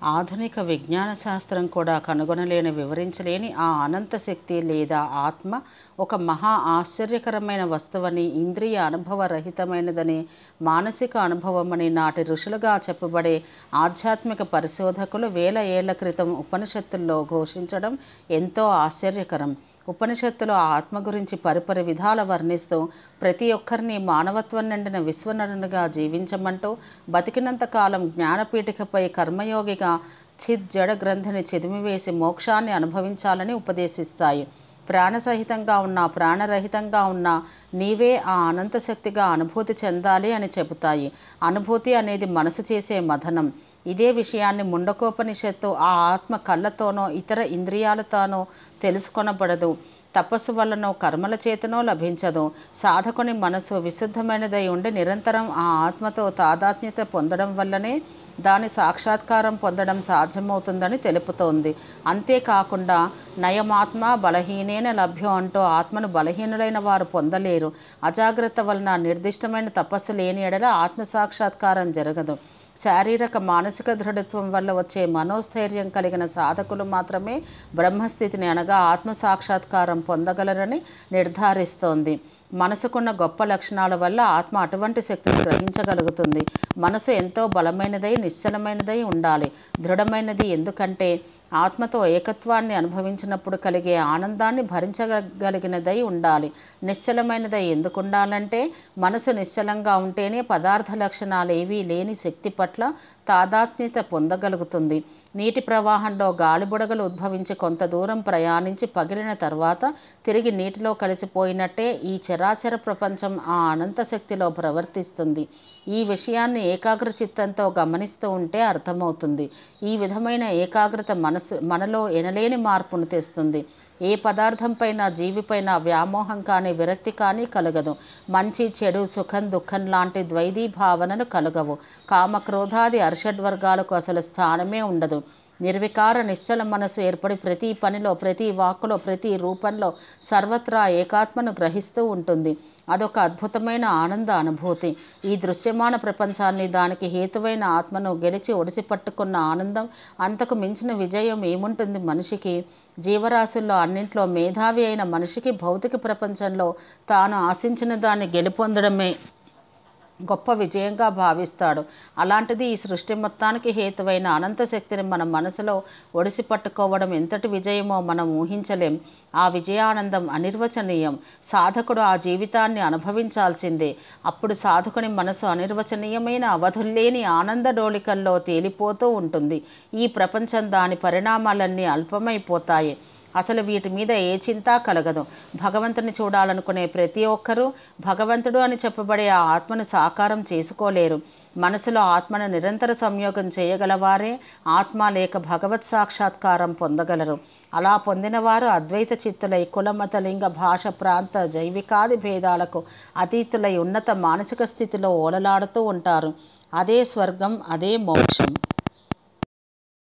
ఆధునిక విజ్ఞాన శాస్త్రం కూడా కనుగొనలేని వివరించలేని ఆ అనంత శక్తి లేదా ఆత్మ ఒక మహా ఆశ్చర్యకరమైన వస్తువని, ఇంద్రియ అనుభవరహితమైనదని, మానసిక అనుభవమని నాటి ఋషులుగా చెప్పబడే ఆధ్యాత్మిక పరిశోధకులు వేల ఏళ్ల క్రితం ఉపనిషత్తుల్లో ఘోషించడం ఎంతో ఆశ్చర్యకరం. ఉపనిషత్తులు ఆ ఆత్మ గురించి పరిపరి విధాల వర్ణిస్తూ ప్రతి ఒక్కరిని మానవత్వం నిండిన విశ్వనరునిగా జీవించమంటూ, బతికినంత కాలం జ్ఞానపీఠికపై కర్మయోగిగా జడ గ్రంథిని చిదిమివేసి మోక్షాన్ని అనుభవించాలని ఉపదేశిస్తాయి. ప్రాణసహితంగా ఉన్నా ప్రాణరహితంగా ఉన్నా నీవే ఆ అనంత శక్తిగా అనుభూతి చెందాలి అని చెబుతాయి. అనుభూతి అనేది మనసు చేసే మథనం. ఇదే విషయాన్ని ముండకోపనిషత్తు ఆ ఆత్మ కళ్ళతోనో ఇతర ఇంద్రియాలతోనో తెలుసుకొనబడదు, తపస్సు వల్లనో కర్మల చేతనో లభించదు. సాధకుని మనసు విశుద్ధమైనదై ఉండి నిరంతరం ఆ ఆత్మతో తాదాత్మ్యత పొందడం వల్లనే దాని సాక్షాత్కారం పొందడం సాధ్యమవుతుందని తెలుపుతోంది. అంతేకాకుండా నయమాత్మ బలహీనేన లభ్యం అంటూ ఆత్మను బలహీనులైన వారు పొందలేరు. అజాగ్రత్త వలన నిర్దిష్టమైన తపస్సు లేని ఎడల ఆత్మసాక్షాత్కారం జరగదు. శారీరక మానసిక దృఢత్వం వల్ల వచ్చే మనోస్థైర్యం కలిగిన సాధకులు మాత్రమే బ్రహ్మస్థితిని అనగా ఆత్మసాక్షాత్కారం పొందగలరని నిర్ధారిస్తోంది. మనసుకున్న గొప్ప లక్షణాల వల్ల ఆత్మ అటువంటి శక్తిని గ్రహించగలుగుతుంది. మనసు ఎంతో బలమైనదై నిశ్చలమైనదై ఉండాలి. దృఢమైనది ఎందుకంటే ఆత్మతో ఏకత్వాన్ని అనుభవించినప్పుడు కలిగే ఆనందాన్ని భరించగలిగినదై ఉండాలి. నిశ్చలమైనదై ఎందుకు ఉండాలంటే మనసు నిశ్చలంగా ఉంటేనే పదార్థ లక్షణాలు ఏవీ లేని శక్తి పట్ల తాదాత్మ్యత పొందగలుగుతుంది. నీటి ప్రవాహంలో గాలిబుడగలు ఉద్భవించి కొంత దూరం ప్రయాణించి పగిలిన తర్వాత తిరిగి నీటిలో కలిసిపోయినట్టే ఈ చరాచర ప్రపంచం ఆ అనంత శక్తిలో ప్రవర్తిస్తుంది. ఈ విషయాన్ని ఏకాగ్ర చిత్తంతో గమనిస్తూ ఉంటే అర్థమవుతుంది. ఈ విధమైన ఏకాగ్రత మనలో ఎనలేని మార్పును తెస్తుంది. ఏ పదార్థంపైన జీవిపైన వ్యామోహం కానీ విరక్తి కానీ కలగదు. మంచి చెడు సుఖం దుఃఖం లాంటి ద్వైధీ భావనలు కలగవు. కామక్రోధాది అర్షడ్వర్గాలకు అసలు స్థానమే ఉండదు. నిర్వికార నిశ్చల మనసు ఏర్పడి ప్రతి పనిలో ప్రతి వాక్కులో ప్రతి రూపంలో సర్వత్రా ఏకాత్మను గ్రహిస్తూ ఉంటుంది. అదొక అద్భుతమైన ఆనంద అనుభూతి. ఈ దృశ్యమాన ప్రపంచాన్ని దానికి హేతువైన ఆత్మను గెలిచి ఒడిసి పట్టుకున్న ఆనందం అంతకు మించిన విజయం ఏముంటుంది మనిషికి? జీవరాశుల్లో అన్నింట్లో మేధావి అయిన మనిషికి భౌతిక ప్రపంచంలో తాను ఆశించిన దాన్ని గెలుపొందడమే గొప్ప విజయంగా భావిస్తాడు. అలాంటిది ఈ సృష్టి మొత్తానికి హేతువైన అనంత శక్తిని మన మనసులో ఒడిసి పట్టుకోవడం ఎంతటి విజయమో మనం ఊహించలేం. ఆ విజయానందం అనిర్వచనీయం. సాధకుడు ఆ జీవితాన్ని అనుభవించాల్సిందే. అప్పుడు సాధకుని మనసు అనిర్వచనీయమైన అవధుల్లేని ఆనంద డోళికల్లో తేలిపోతూ ఉంటుంది. ఈ ప్రపంచం దాని పరిణామాలన్నీ అల్పమైపోతాయి. అసలు వీటి మీద ఏ చింత కలగదు. భగవంతుని చూడాలనుకునే ప్రతి ఒక్కరూ భగవంతుడు అని చెప్పబడే ఆ ఆత్మను సాకారం చేసుకోలేరు. మనసులో ఆత్మను నిరంతర సంయోగం చేయగలవారే ఆత్మ లేక భగవత్ సాక్షాత్కారం పొందగలరు. అలా పొందినవారు అద్వైత చిత్తులై కులమత లింగ భాష ప్రాంత జైవికాది భేదాలకు అతీతులై ఉన్నత మానసిక స్థితిలో ఓలలాడుతూ ఉంటారు. అదే స్వర్గం, అదే మోక్షం.